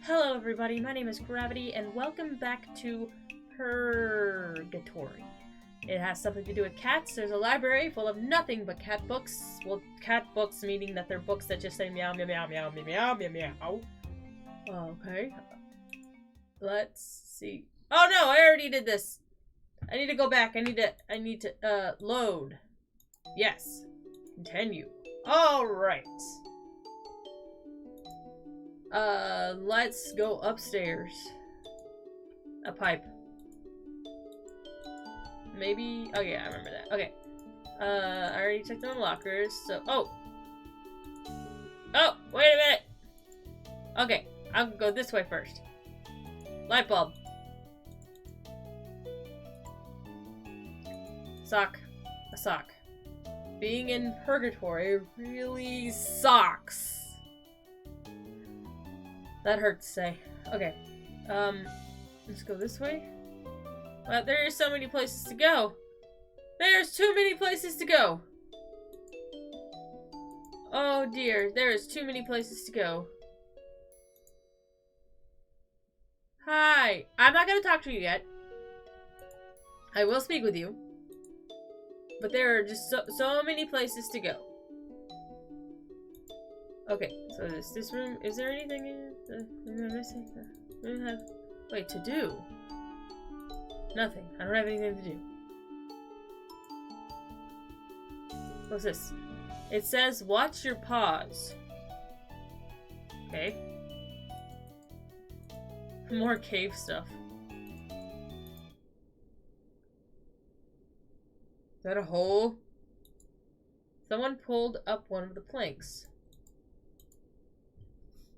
Hello everybody, my name is Gravity, and welcome back to Purrgitory. It has something to do with cats. There's a library full of nothing but cat books. Well, cat books meaning that they're books that just say meow, meow, meow, meow, meow, meow, meow. Okay. Let's see. Oh no, I already did this. I need to go back. I need to, load. Yes. Continue. Alright. Let's go upstairs. A pipe. Maybe? Oh yeah, I remember that. Okay. I already checked on the lockers, so... Oh! Oh! Wait a minute! Okay, I'll go this way first. Light bulb. Sock. A sock. Being in Purgitory really sucks. That hurts to say. Okay. Let's go this way. Well, there are so many places to go. There's too many places to go. Oh dear, there is too many places to go. Hi. I'm not gonna talk to you yet. I will speak with you. But there are just so many places to go. Okay, so this room. Is there anything in it? Wait, to do? Nothing. I don't have anything to do. What's this? It says, watch your paws. Okay. More cave stuff. Is that a hole? Someone pulled up one of the planks.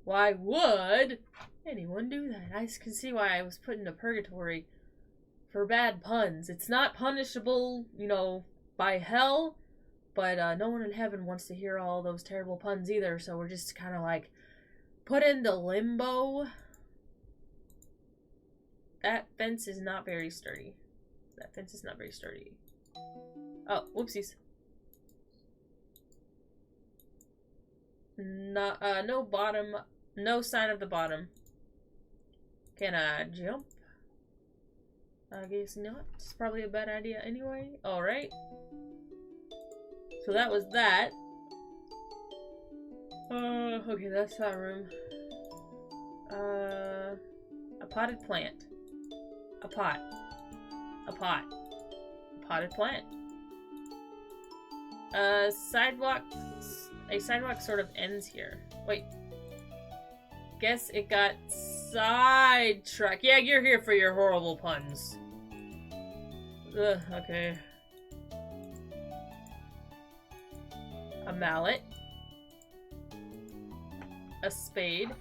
Why would anyone do that? I can see why I was put into Purgatory for bad puns. It's not punishable, you know, by hell, but no one in heaven wants to hear all those terrible puns either, so we're just kind of like put into limbo. That fence is not very sturdy. That fence is not very sturdy. Oh, whoopsies. No bottom. No sign of the bottom. Can I jump? I guess not. It's probably a bad idea anyway. Alright. So that was that. Okay, that's that room. A potted plant. A pot. A pot. A potted plant. Sidewalk. A sidewalk sort of ends here. Wait. Guess it got sidetracked. Yeah, you're here for your horrible puns. Ugh, okay. A mallet. A spade.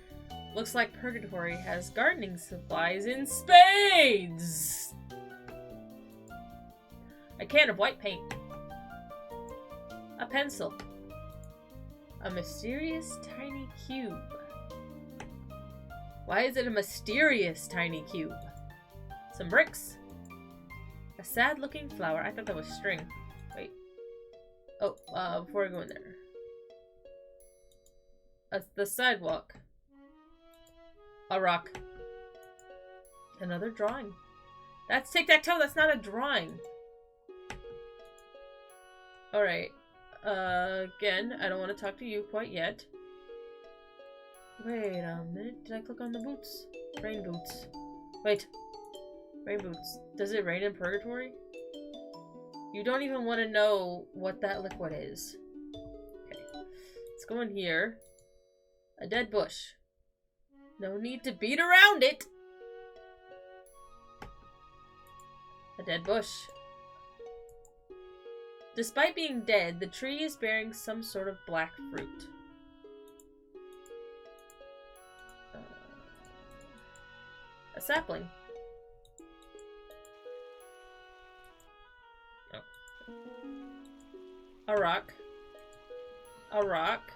Looks like Purgatory has gardening supplies in spades! A can of white paint. A pencil. A mysterious tiny cube. Why is it a mysterious tiny cube? Some bricks. A sad-looking flower. I thought that was string. Wait. Oh, before I go in there. The sidewalk. A rock. Another drawing. That's tic-tac-toe. That's not a drawing. Alright. Again, I don't want to talk to you quite yet. Wait a minute, did I click on the boots? Rain boots. Wait. Rain boots. Does it rain in Purgatory? You don't even want to know what that liquid is. Okay. Let's go in here. A dead bush. No need to beat around it! A dead bush. Despite being dead, the tree is bearing some sort of black fruit. A sapling. Oh. A rock. A rock.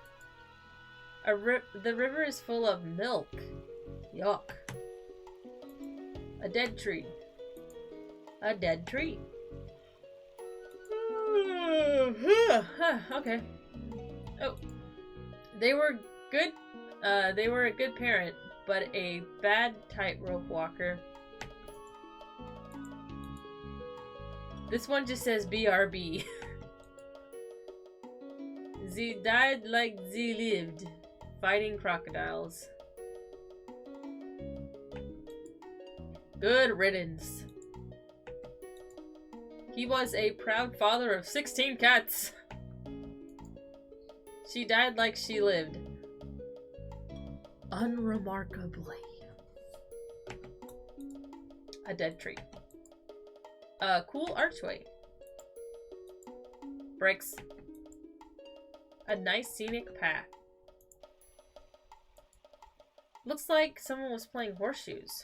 The river is full of milk. Yuck. A dead tree. A dead tree. Okay. Oh. They were good. They were a good parent, but a bad tightrope walker. This one just says BRB. Ze died like ze lived, fighting crocodiles. Good riddance. He was a proud father of 16 cats. She died like she lived. Unremarkably. A dead tree. A cool archway. Bricks. A nice scenic path. Looks like someone was playing horseshoes.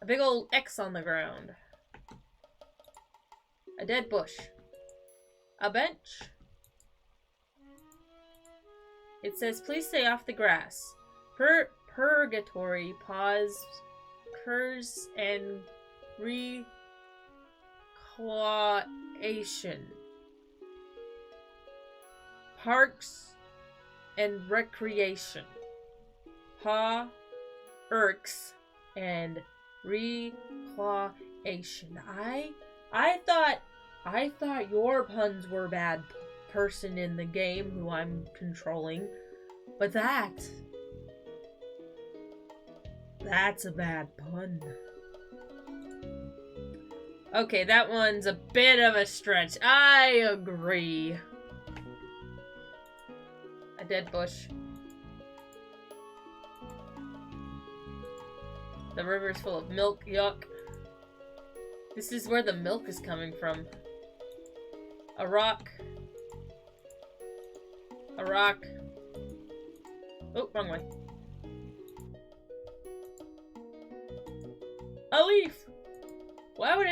A big old X on the ground. A dead bush. A bench. It says, please stay off the grass. Purrgitory, pause, curse, and recreation. Parks and recreation. Irks and recreation. I thought your puns were bad person in the game who I'm controlling, but that's a bad pun. Okay, that one's a bit of a stretch. I agree. A dead bush. The river's full of milk. Yuck. This is where the milk is coming from. A rock. A rock. Oh, wrong way. A leaf! Why would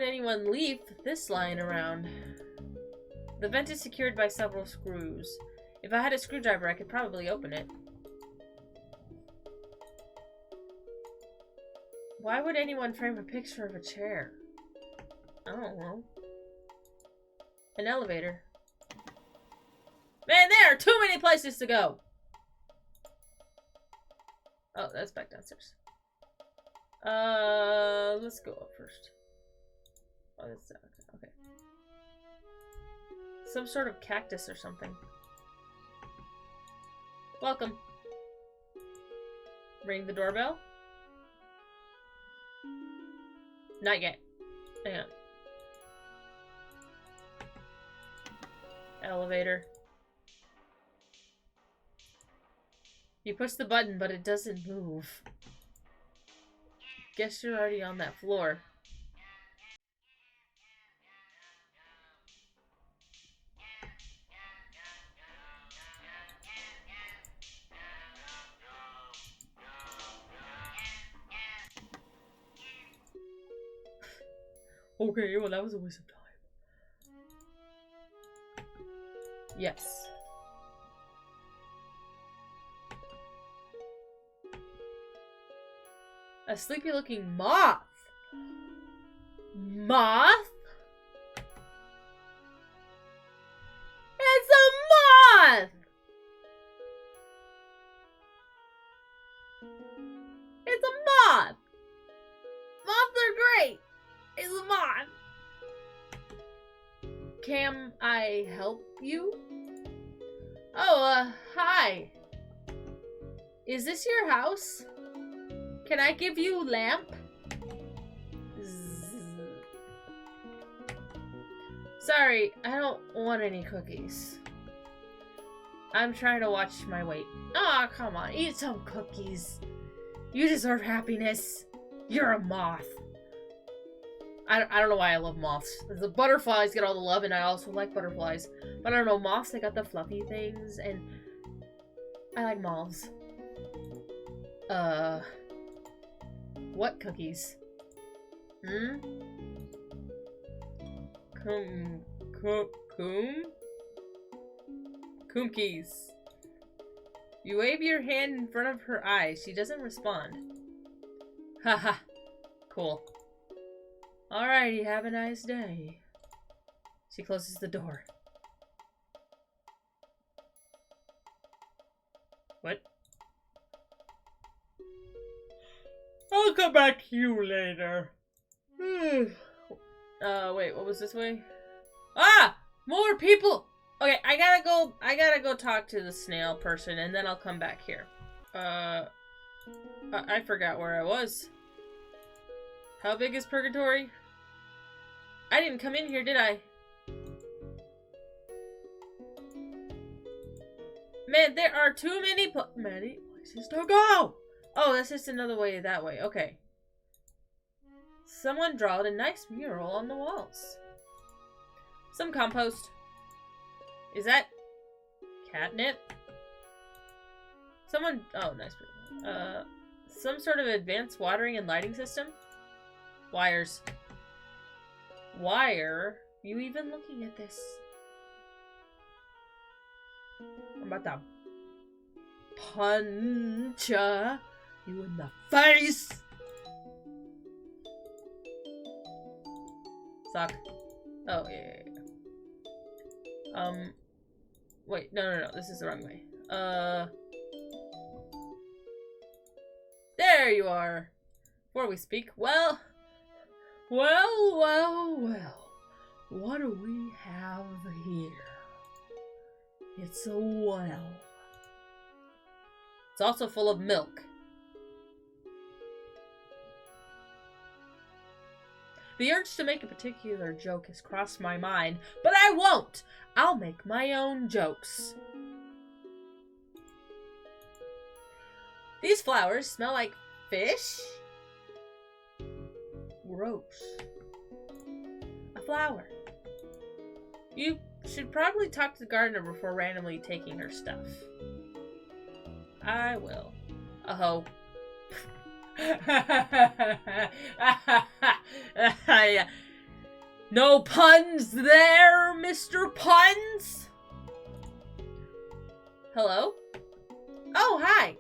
anyone leave this lying around? The vent is secured by several screws. If I had a screwdriver, I could probably open it. Why would anyone frame a picture of a chair? I don't know. An elevator. Man, there are too many places to go! Oh, that's back downstairs. Let's go up first. Oh, that's okay. Some sort of cactus or something. Welcome. Ring the doorbell? Not yet. Hang on. Elevator. You push the button, but it doesn't move. Guess you're already on that floor. Okay, well that was a waste of time. Yes. A sleepy looking moth. Moth? It's a moth! It's a moth! Moths are great! It's a moth! Can I help you? Oh, hi. Is this your house? Can I give you lamp? Sorry, I don't want any cookies. I'm trying to watch my weight. Aw, oh, come on, eat some cookies. You deserve happiness. You're a moth. I don't know why I love moths. The butterflies get all the love, and I also like butterflies. But I don't know, moths, they got the fluffy things, and I like moths. What cookies? Coomkies. You wave your hand in front of her eyes. She doesn't respond. Haha. Cool. Alrighty, have a nice day. She closes the door. What? I'll come back to you later. Wait, what was this way? Ah! More people! Okay, I gotta go talk to the snail person, and then I'll come back here. I forgot where I was. How big is Purgitory? I didn't come in here, did I? Man, there are too many places to go! Oh, that's just another way that way. Okay. Someone drawed a nice mural on the walls. Some compost. Is that catnip? Someone... Oh, nice. Some sort of advanced watering and lighting system? Wires. Why are you even looking at this? I'm about to punch you in the face! Suck. Oh, yeah. Wait, no, this is the wrong way. There you are. Before we speak, well. What do we have here? It's a well. It's also full of milk. The urge to make a particular joke has crossed my mind, but I won't! I'll make my own jokes. These flowers smell like fish? Gross. A flower. You should probably talk to the gardener before randomly taking her stuff. I will. Oh. No puns there, Mr. Puns? Hello? Oh, hi.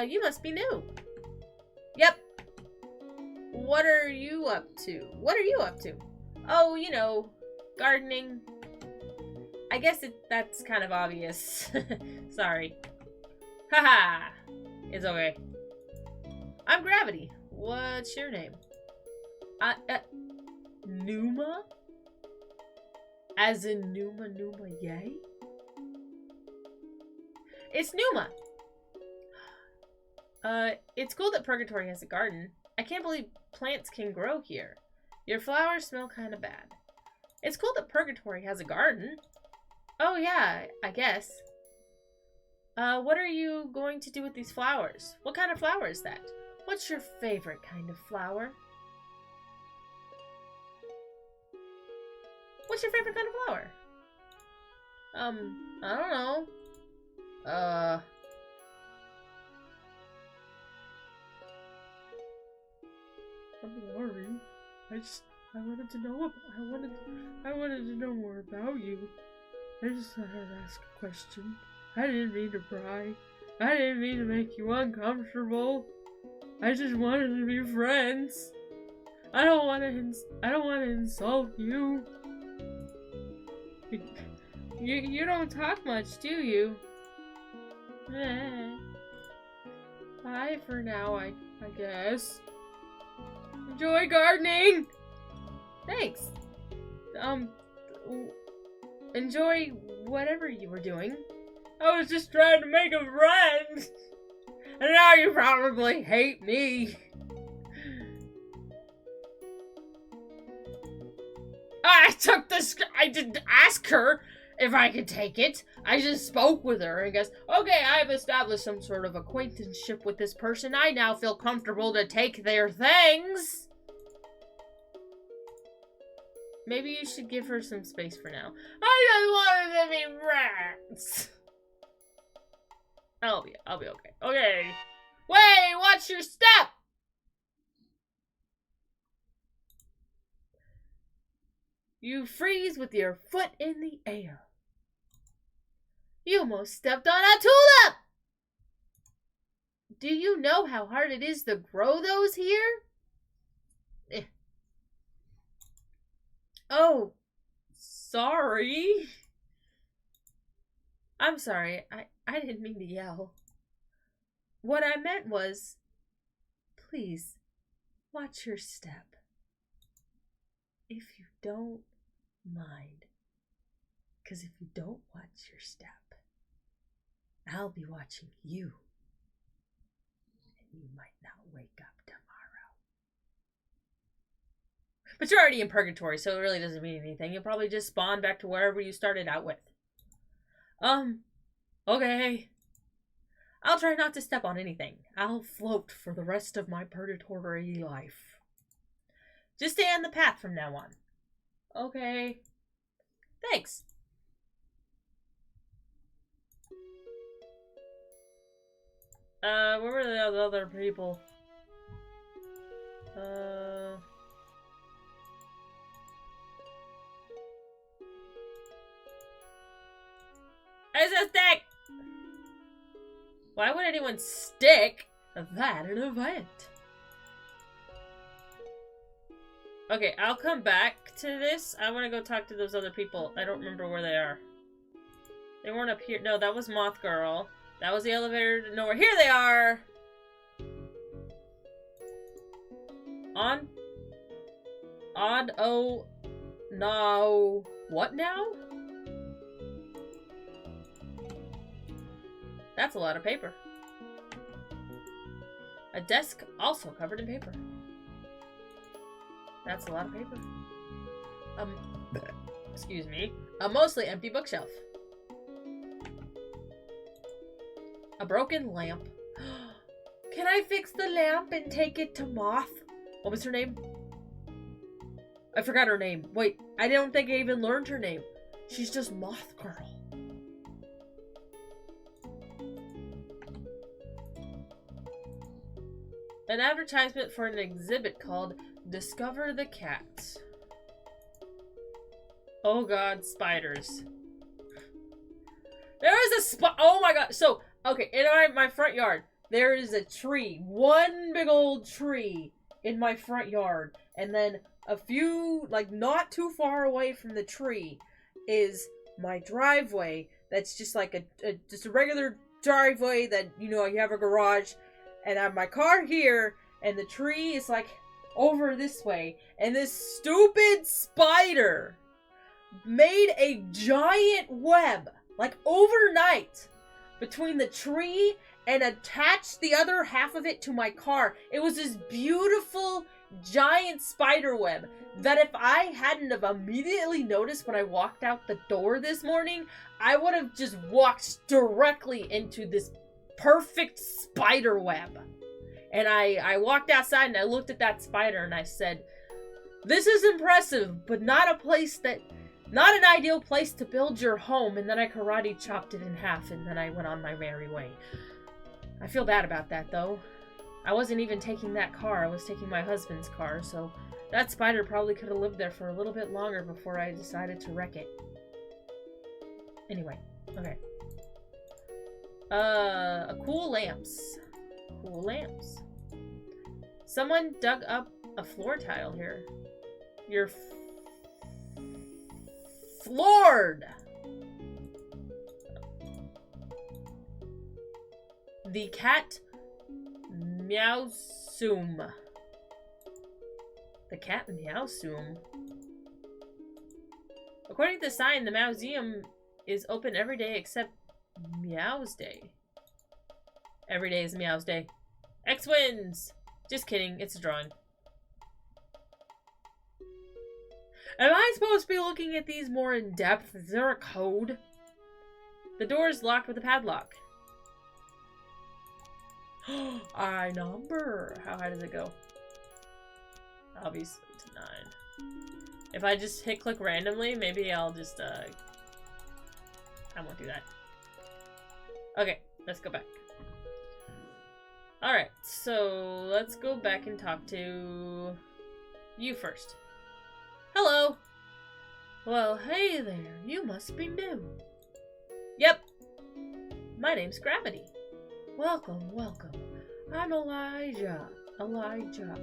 You must be new. Yep. What are you up to? Oh, you know, gardening. I guess that's kind of obvious. Sorry. Haha. It's okay. I'm Gravity. What's your name? Numa? As in Numa yay? It's Numa. It's cool that Purgitory has a garden. I can't believe plants can grow here. Your flowers smell kind of bad. It's cool that Purgitory has a garden. Oh yeah, I guess. What are you going to do with these flowers? What kind of flower is that? What's your favorite kind of flower? What's your favorite kind of flower? I don't know. I'm sorry. I wanted to know. I wanted to know more about you. I just thought I'd ask a question. I didn't mean to pry. I didn't mean to make you uncomfortable. I just wanted to be friends. I don't want to insult you. You don't talk much, do you? Bye for now, I guess. Enjoy gardening! Thanks. Enjoy whatever you were doing. I was just trying to make a friend! And now you probably hate me. I didn't ask her if I could take it. I just spoke with her and guess, okay, I've established some sort of acquaintanceship with this person. I now feel comfortable to take their things. Maybe you should give her some space for now. I just wanted to be friends. I'll be okay. Okay. Wait, watch your step! You freeze with your foot in the air. You almost stepped on a tulip! Do you know how hard it is to grow those here? Oh, sorry. I'm sorry. I didn't mean to yell. What I meant was, please, watch your step. If you don't mind. Because if you don't watch your step, I'll be watching you. And you might not wake up tomorrow. But you're already in purgatory, so it really doesn't mean anything. You'll probably just spawn back to wherever you started out with. Okay. I'll try not to step on anything. I'll float for the rest of my purgatory life. Just stay on the path from now on. Okay. Thanks. Where were the other people? It's a stick! Why would anyone stick that in an event? Okay, I'll come back to this. I want to go talk to those other people. I don't remember where they are. They weren't up here. No, that was Moth Girl. That was the elevator to nowhere. Here they are! Oh, no. What now? That's a lot of paper. A desk also covered in paper. That's a lot of paper. Excuse me. A mostly empty bookshelf. A broken lamp. Can I fix the lamp and take it to Moth? What was her name? I forgot her name. Wait, I don't think I even learned her name. She's just Moth Girl. An advertisement for an exhibit called Discover the Cat. Oh god, spiders. There is a oh my god. So, okay, in my front yard, there is a tree. One big old tree in my front yard. And then a few, like, not too far away from the tree is my driveway. That's just like just a regular driveway that, you know, you have a garage. And I have my car here, and the tree is, like, over this way. And this stupid spider made a giant web, like, overnight, between the tree and attached the other half of it to my car. It was this beautiful, giant spider web that if I hadn't have immediately noticed when I walked out the door this morning, I would have just walked directly into this perfect spider web. And I walked outside and I looked at that spider and I said, this is impressive, but not an ideal place to build your home. And then I karate chopped it in half and then I went on my merry way. I feel bad about that though. I wasn't even taking that car, I was taking my husband's car, so that spider probably could have lived there for a little bit longer before I decided to wreck it. Anyway, okay. Cool lamps. Cool lamps. Someone dug up a floor tile here. You're floored! The cat Meowsum. The cat Meowsum. According to the sign, the Meowseum is open every day except Meow's Day. Every day is Meow's Day. X wins! Just kidding, it's a drawing. Am I supposed to be looking at these more in depth? Is there a code? The door is locked with a padlock. I number. How high does it go? Obviously to 9. If I just hit click randomly, maybe I'll just I won't do that. Okay, let's go back. Alright, so let's go back and talk to you first. Hello! Well, hey there, you must be new. Yep. My name's Gravity. Welcome, welcome. I'm Elijah. Elijah.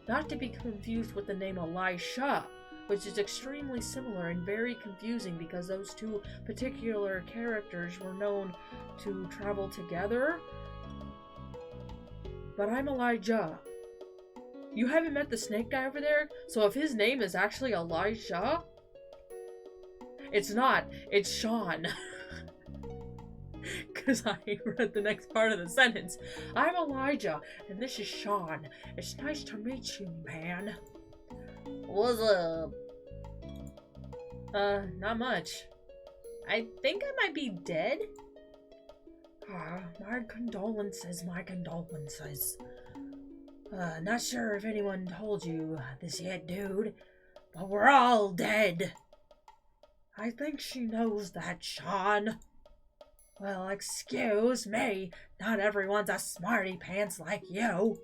Not to be confused with the name Elisha, which is extremely similar and very confusing because those two particular characters were known to travel together. but I'm Elijah. You haven't met the snake guy over there? So if his name is actually Elijah... It's not. It's Sean. Because I read the next part of the sentence. I'm Elijah, and this is Sean. It's nice to meet you, man. What's up? Not much. I think I might be dead. My condolences, my condolences. Not sure if anyone told you this yet, dude, but we're all dead. I think she knows that, Sean. Well, excuse me, not everyone's a smarty pants like you.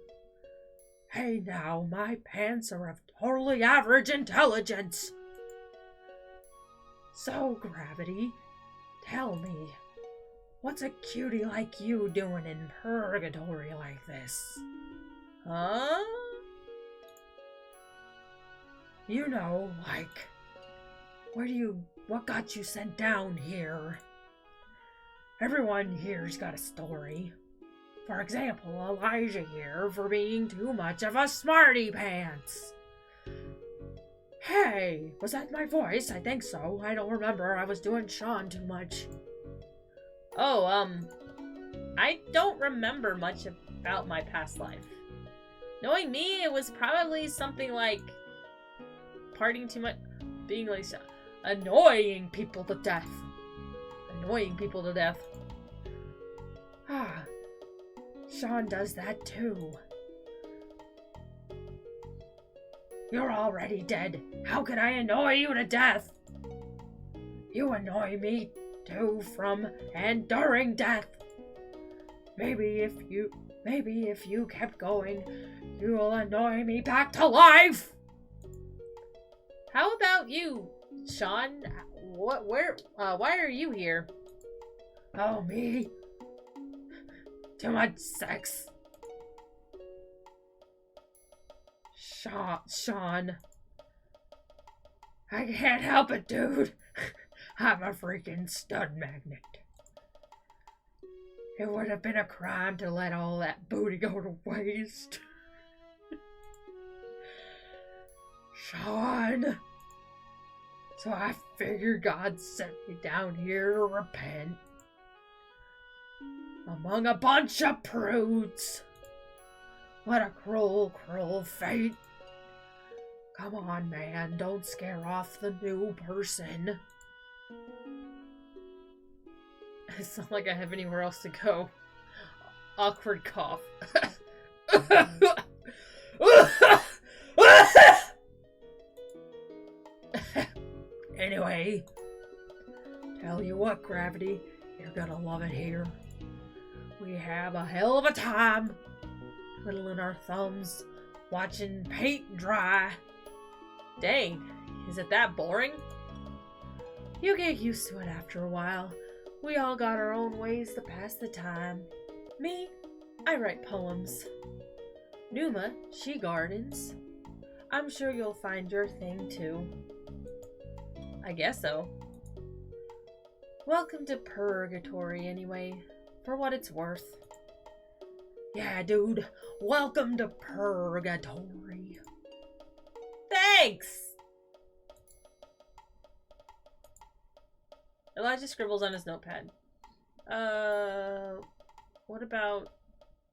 Hey now, my pants are of totally average intelligence. So, Gravity, tell me, what's a cutie like you doing in Purrgitory like this? Huh? You know, like, what got you sent down here? Everyone here's got a story. For example, Elijah here for being too much of a smarty pants. Hey, was that my voice? I think so. I don't remember. I was doing Sean too much. Oh, I don't remember much about my past life. Knowing me, it was probably something like partying too much, being like annoying people to death. Annoying people to death. Sean does that too. You're already dead. How could I annoy you to death? You annoy me too from and during death. Maybe if you kept going, you'll annoy me back to life. How about you, Sean? Why are you here? Oh, me? Too much sex. Sean. I can't help it, dude. I'm a freaking stud magnet. It would have been a crime to let all that booty go to waste. Sean. So I figured God sent me down here to repent. Among a bunch of prudes. What a cruel, cruel fate. Come on, man, don't scare off the new person. It's not like I have anywhere else to go. Awkward cough. Anyway, tell you what, Gravity, you're gonna love it here. We have a hell of a time twiddling our thumbs, watching paint dry. Dang, is it that boring? You get used to it after a while. We all got our own ways to pass the time. Me, I write poems. Numa, she gardens. I'm sure you'll find your thing too. I guess so. Welcome to Purrgitory anyway, for what it's worth. Yeah, dude, welcome to Purrgitory. Thanks! Elijah scribbles on his notepad. What about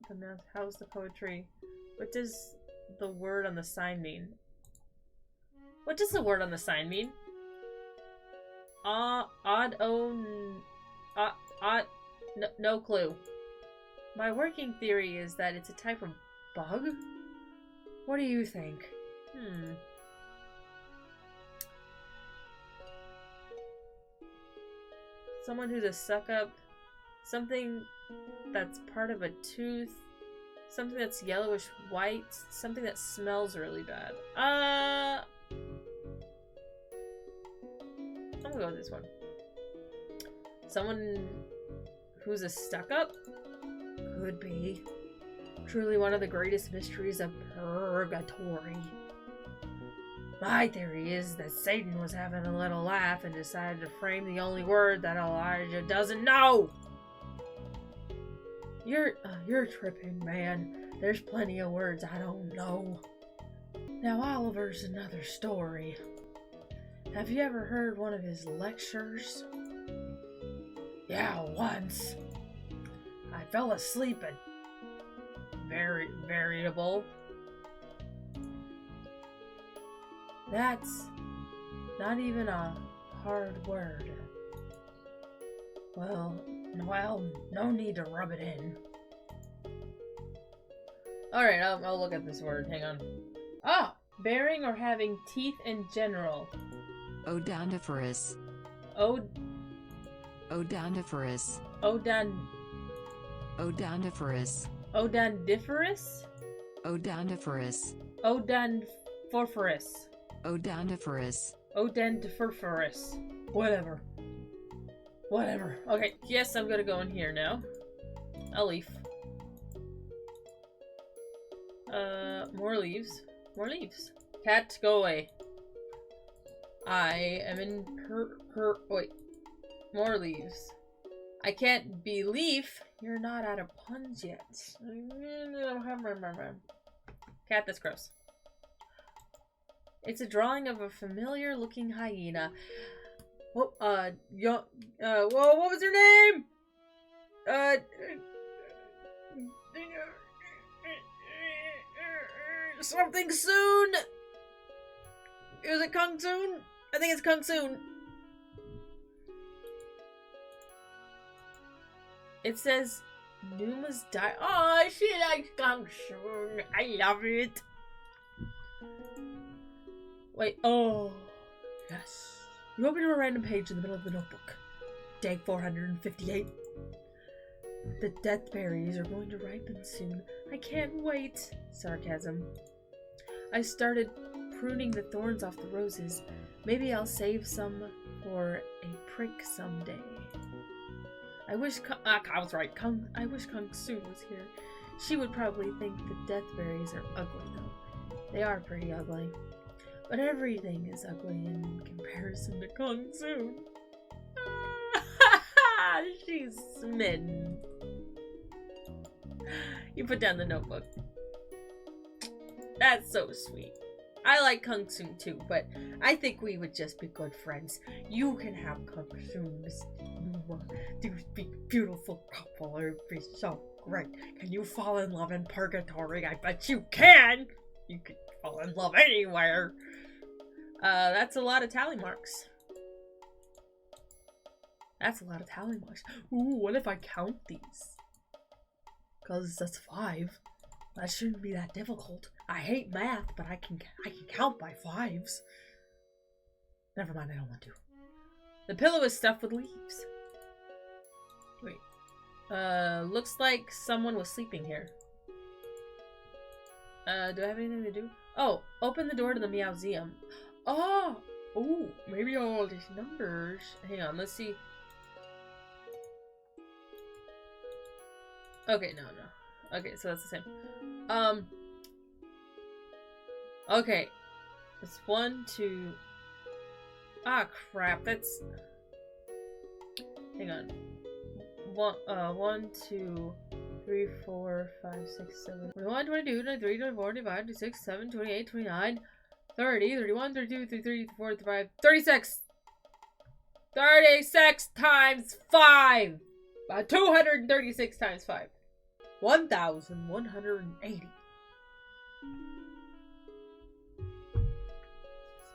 the math? How's the poetry? What does the word on the sign mean? What does the word on the sign mean? No clue. My working theory is that it's a type of bug? What do you think? Someone who's a suck-up. Something that's part of a tooth. Something that's yellowish white. Something that smells really bad. I'm gonna go with this one. Someone who's a stuck-up? Could be. Truly one of the greatest mysteries of Purrgitory. My theory is that Satan was having a little laugh and decided to frame the only word that Elijah doesn't know. You're tripping, man. There's plenty of words I don't know. Now Oliver's another story. Have you ever heard one of his lectures? Yeah, once. I fell asleep at variable. That's not even a hard word. Well, no need to rub it in. Alright, I'll look at this word. Hang on. Ah! Bearing or having teeth in general. Odontiferous. Odontiferous. Odontiferous. Odontiferous? Odontiferous. Odontiferous. Odontiferous. Odontiferous. Whatever. Okay, yes, I'm gonna go in here now. I'll leave. More leaves. More leaves. Cat, go away. I am in wait. More leaves. I can't believe you're not out of puns yet. Cat, that's gross. It's a drawing of a familiar looking hyena. What, what was her name? Something Soon! Is it Kung Soon? I think it's Kung Soon. It says Numa's die. Oh, she likes Kung Soon. I love it. Wait, oh. Yes. You open to a random page in the middle of the notebook. Day 458. The death berries are going to ripen soon. I can't wait. Sarcasm. I started pruning the thorns off the roses. Maybe I'll save some for a prick someday. I wish I was right. I wish Kung Soon was here. She would probably think the death berries are ugly though. They are pretty ugly. But everything is ugly in comparison to Kung Soon. She's smitten. You put down the notebook. That's so sweet. I like Kung Soon too, but I think we would just be good friends. You can have Kung Soon, Miss Numa. These be beautiful couple. It would be so great. Can you fall in love in Purrgitory? I bet you can! You can fall in love anywhere. That's a lot of tally marks. That's a lot of tally marks. Ooh, what if I count these? Because that's 5. That shouldn't be that difficult. I hate math, but I can count by 5s. Never mind, I don't want to. The pillow is stuffed with leaves. Wait. Looks like someone was sleeping here. Do I have anything to do? Oh, open the door to the Meowseum. Oh! Ooh, maybe all these numbers. Hang on, let's see. Okay, no. Okay, so that's the same. Okay. It's 1, 2. Ah, crap. That's. Hang on. 1, 2, 3, 4, 5, 6, 7, 21, 22, 23, 24, 25, 26, 7, 28, 29, 30, 31, 32, 33, 34, 35, 36! 36 times 5! 236 times 5. 1,180.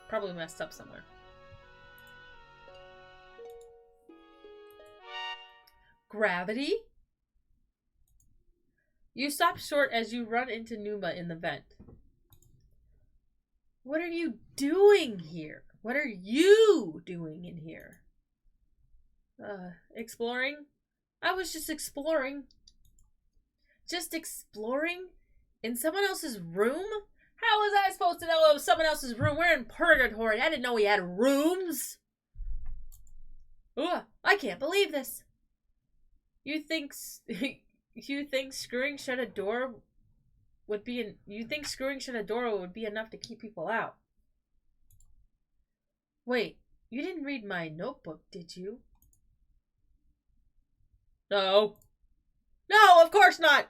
Probably messed up somewhere. Gravity? You stop short as you run into Numa in the vent. What are you doing here? What are you doing in here? Exploring? I was just exploring. Just exploring? In someone else's room? How was I supposed to know it was someone else's room? We're in Purrgitory. I didn't know we had rooms. Ugh, I can't believe this. You think screwing shut a door would be enough to keep people out? Wait, you didn't read my notebook, did you? No. No, Of course not!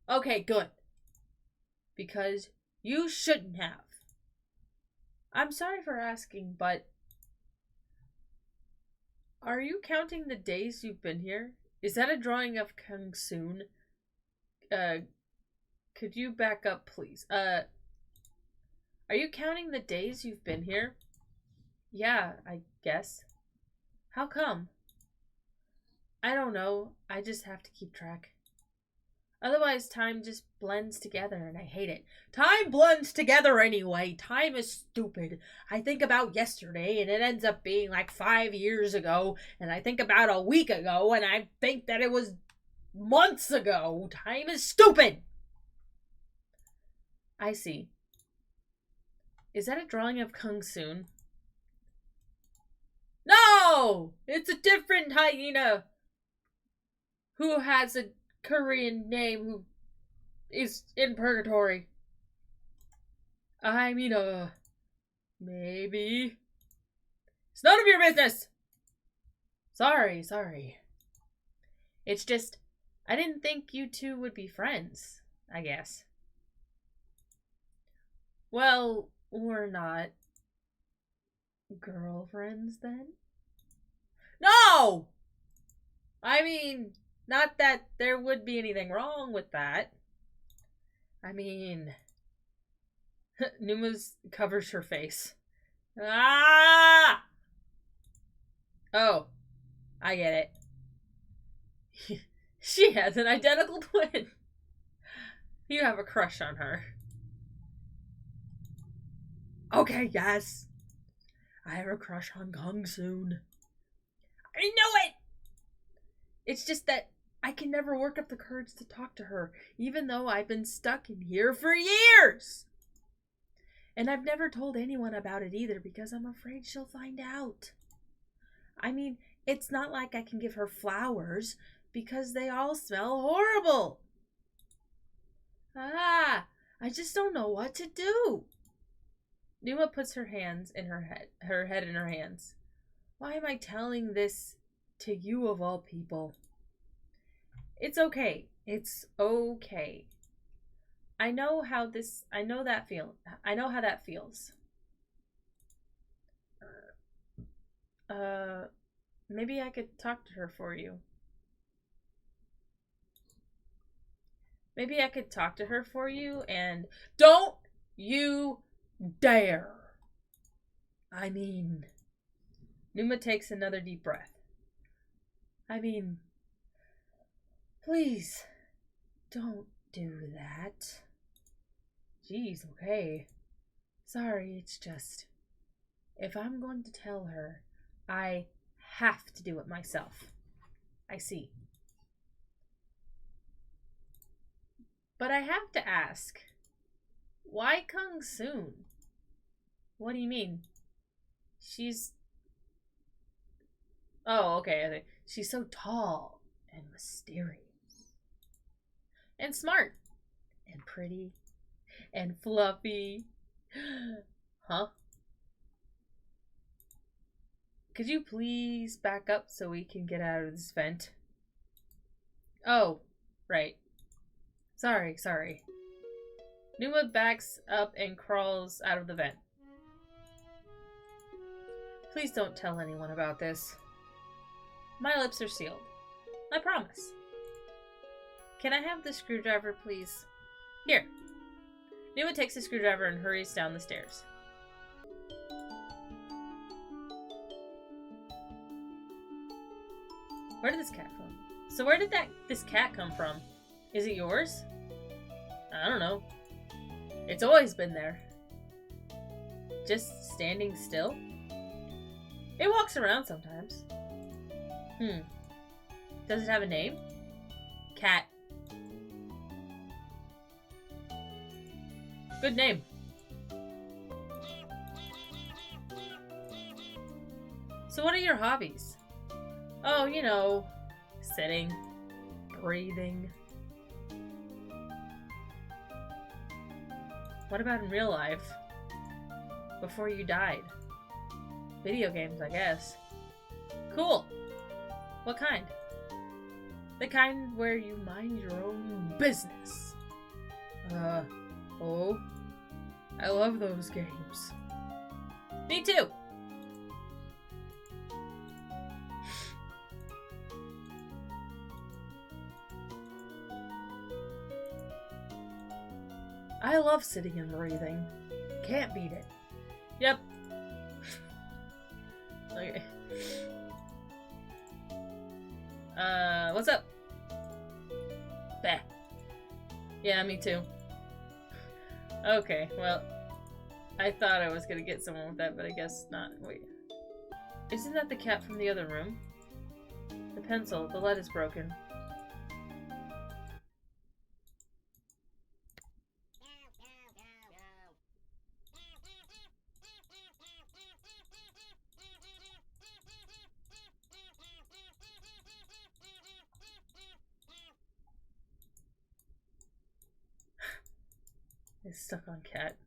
Okay, good. Because you shouldn't have. I'm sorry for asking, but are you counting the days you've been here? Is that a drawing of Kung Soon? Could you back up, please? Are you counting the days you've been here? Yeah, I guess. How come? I don't know. I just have to keep track. Otherwise, time just blends together, and I hate it. Time blends together anyway. Time is stupid. I think about yesterday, and it ends up being like 5 years ago. And I think about a week ago, and I think that it was months ago. Time is stupid! I see. Is that a drawing of Kung Soon? No! It's a different hyena who has a Korean name who is in Purgitory. I mean, maybe. It's none of your business! Sorry. It's just, I didn't think you two would be friends, I guess. Well, we're not girlfriends then? No! I mean, not that there would be anything wrong with that. I mean, Numa's covers her face. Ah! Oh, I get it. She has an identical twin. You have a crush on her. Okay, yes. I have a crush on Kung Soon. I know it! It's just that I can never work up the courage to talk to her, even though I've been stuck in here for years! And I've never told anyone about it either because I'm afraid she'll find out. I mean, it's not like I can give her flowers because they all smell horrible. I just don't know what to do. Numa puts her head in her hands. Why am I telling this to you of all people? It's okay. It's okay. I know how that feels. Maybe I could talk to her for you. Maybe I could talk to her for you and don't you dare. I mean, Numa takes another deep breath. I mean, please don't do that. Jeez, okay. Sorry, it's just, if I'm going to tell her, I have to do it myself. I see. But I have to ask, why Kung Soon? What do you mean? Oh, okay, I think she's so tall and mysterious. And smart. And pretty. And fluffy. Huh? Could you please back up so we can get out of this vent? Oh, right. Sorry. Numa backs up and crawls out of the vent. Please don't tell anyone about this. My lips are sealed. I promise. Can I have the screwdriver, please? Here. Numa takes the screwdriver and hurries down the stairs. Where did this cat come? So where did this cat come from? Is it yours? I don't know. It's always been there. Just standing still? It walks around sometimes. Does it have a name? Cat. Good name. So what are your hobbies? Oh, you know, sitting, breathing. What about in real life? Before you died? Video games, I guess. Cool. What kind? The kind where you mind your own business. Oh. I love those games. Me too! I love sitting and breathing. Can't beat it. Yep. Okay. What's up? Bah. Yeah, me too. Okay, well, I thought I was gonna get someone with that, but I guess not. Wait. Isn't that the cat from the other room? The pencil. The lead is broken. It's stuck on cat.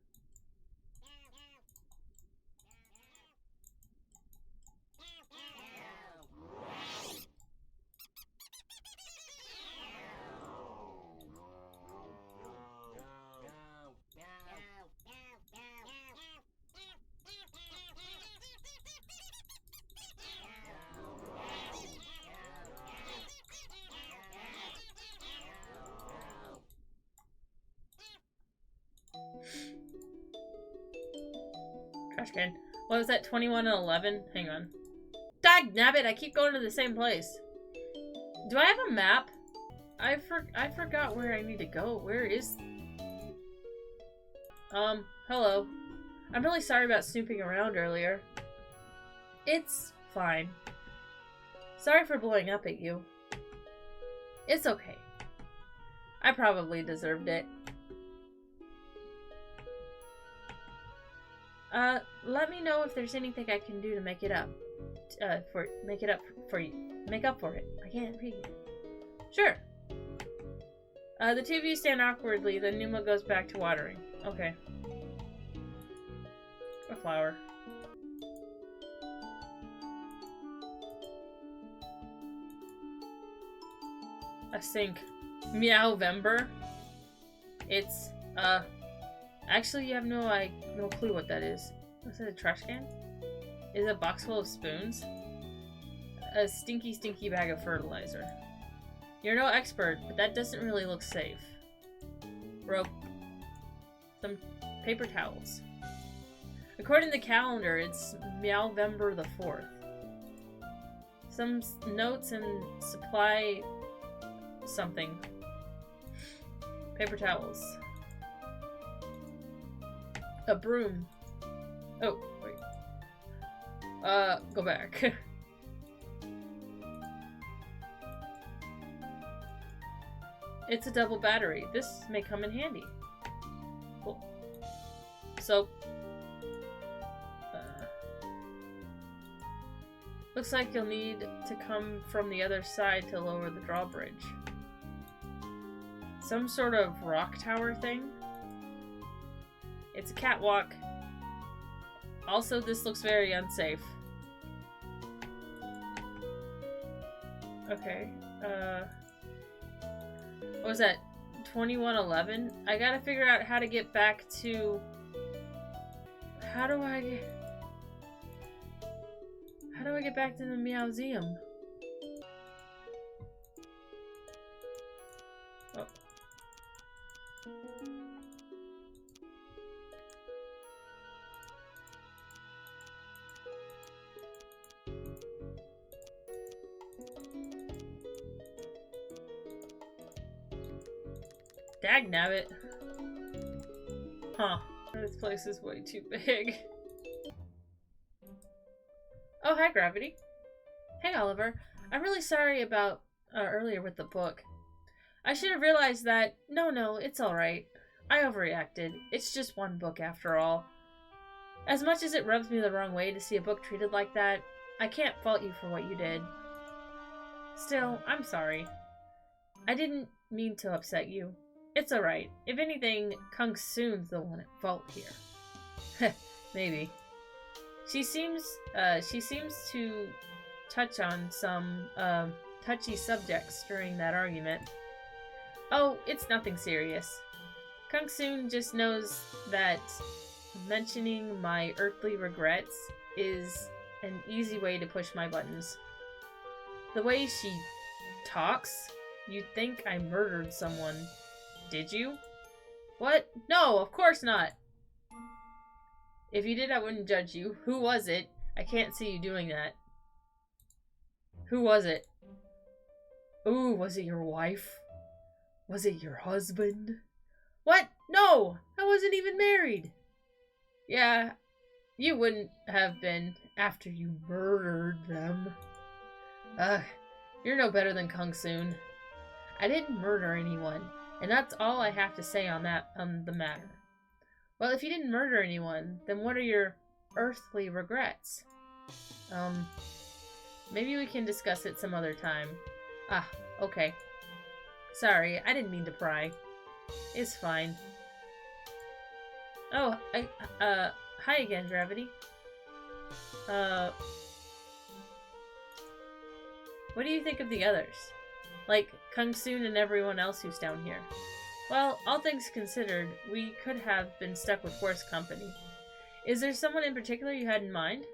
Trash can. What was that, 21 and 11? Hang on. Dag nabbit, I keep going to the same place. Do I have a map? I forgot where I need to go. Where is... hello. I'm really sorry about snooping around earlier. It's fine. Sorry for blowing up at you. It's okay. I probably deserved it. Let me know if there's anything I can do to make it up. Make up for it. I can't read. Sure. The two of you stand awkwardly, then Numa goes back to watering. Okay. A flower. A sink. Meowvember. It's, actually, you have no clue what that is. Is that a trash can? Is it a box full of spoons? A stinky, stinky bag of fertilizer. You're no expert, but that doesn't really look safe. Rope. Some paper towels. According to the calendar, it's Meowvember the 4th. Some notes and supply something. Paper towels. A broom. Oh, wait. Go back. It's a double battery. This may come in handy. Cool. So, looks like you'll need to come from the other side to lower the drawbridge. Some sort of rock tower thing? It's a catwalk. Also, this looks very unsafe. Okay, what was that? 2111? I gotta figure out how to get back to... How do I get back to the Meowseum? Oh. Dagnabbit. Huh. This place is way too big. Oh, hi, Gravity. Hey, Oliver. I'm really sorry about earlier with the book. I should have realized that... No, it's alright. I overreacted. It's just one book after all. As much as it rubs me the wrong way to see a book treated like that, I can't fault you for what you did. Still, I'm sorry. I didn't mean to upset you. It's alright. If anything, Kung Soon's the one at fault here. Maybe. She seems to touch on some touchy subjects during that argument. Oh, it's nothing serious. Kung Soon just knows that mentioning my earthly regrets is an easy way to push my buttons. The way she talks, you'd think I murdered someone. Did you? What? No, of course not. If you did, I wouldn't judge you. Who was it? I can't see you doing that. Who was it? Ooh, was it your wife? Was it your husband? What? No! I wasn't even married! Yeah, you wouldn't have been after you murdered them. Ugh, you're no better than Kung Soon. I didn't murder anyone, and that's all I have to say on the matter. Well, if you didn't murder anyone, then what are your earthly regrets? Maybe we can discuss it some other time. Ah, okay. Sorry, I didn't mean to pry. It's fine. Oh, hi again, Gravity. What do you think of the others? Like, Kung Soon and everyone else who's down here. Well, all things considered, we could have been stuck with worse company. Is there someone in particular you had in mind?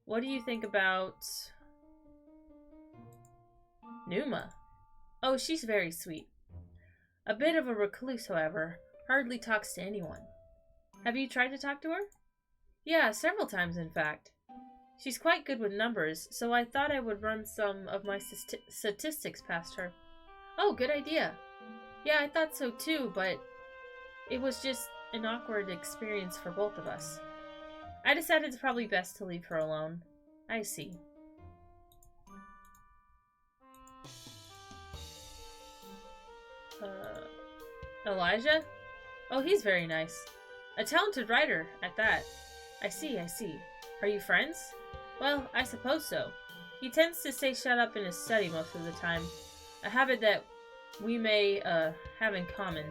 What do you think about... Numa? Oh, she's very sweet. A bit of a recluse, however. Hardly talks to anyone. Have you tried to talk to her? Yeah, several times in fact. She's quite good with numbers, so I thought I would run some of my statistics past her. Oh, good idea. Yeah, I thought so too, but it was just an awkward experience for both of us. I decided it's probably best to leave her alone. I see. Elijah? Oh, he's very nice. A talented writer, at that. I see, I see. Are you friends? Well, I suppose so. He tends to stay shut up in his study most of the time. A habit that we may, have in common.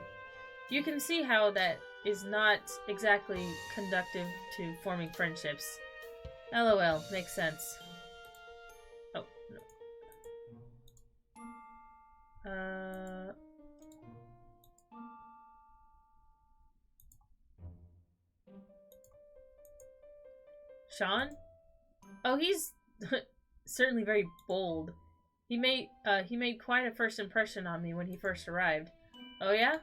You can see how that is not exactly conducive to forming friendships. LOL, makes sense. Oh, no. Sean? Oh, he's certainly very bold. He made quite a first impression on me when he first arrived. Oh yeah?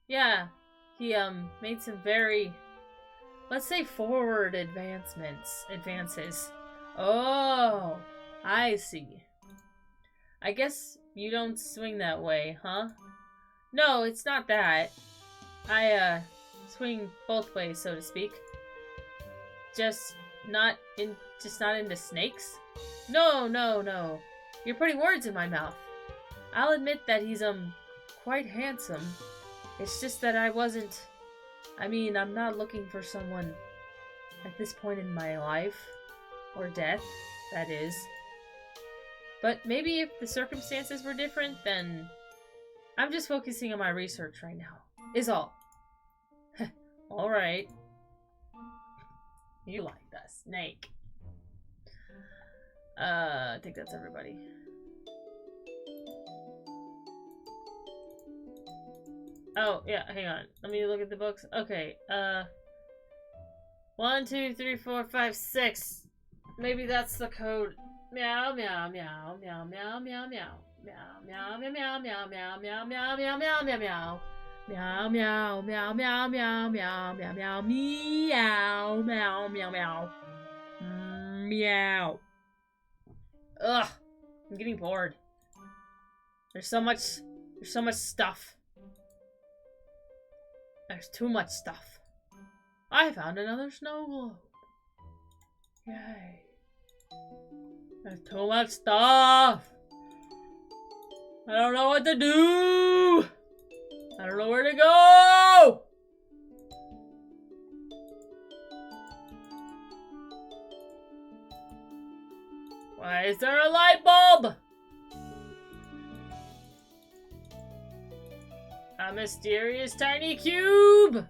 Yeah. He made some very, let's say, forward advances. Oh, I see. I guess you don't swing that way, huh? No, it's not that. I swing both ways, so to speak. Just not into snakes? No, no, no. You're putting words in my mouth. I'll admit that he's quite handsome. It's just that I'm not looking for someone at this point in my life. Or death, that is. But maybe if the circumstances were different, then I'm just focusing on my research right now. Is all. Alright. You like that snake. I think that's everybody. Oh, yeah, hang on. Let me look at the books. Okay, 1, 2, 3, 4, 5, 6. Maybe that's the code. Meow, meow, meow, meow, meow, meow, meow. Meow, meow, meow, meow, meow, meow, meow, meow, meow, meow, meow. Meow, meow, meow, meow, meow, meow, meow, meow, meow, meow, meow, meow. Meow. Ugh, I'm getting bored. There's so much stuff. There's too much stuff. I found another snow globe. Yay. There's too much stuff. I don't know what to do. I don't know where to go. Why is there a light bulb? A mysterious tiny cube.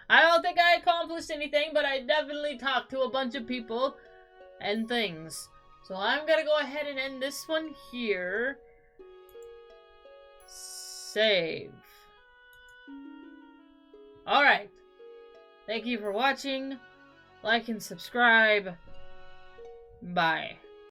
I don't think I accomplished anything, but I definitely talked to a bunch of people and things. So I'm gonna go ahead and end this one here. Save. Alright. Thank you for watching. Like and subscribe. Bye.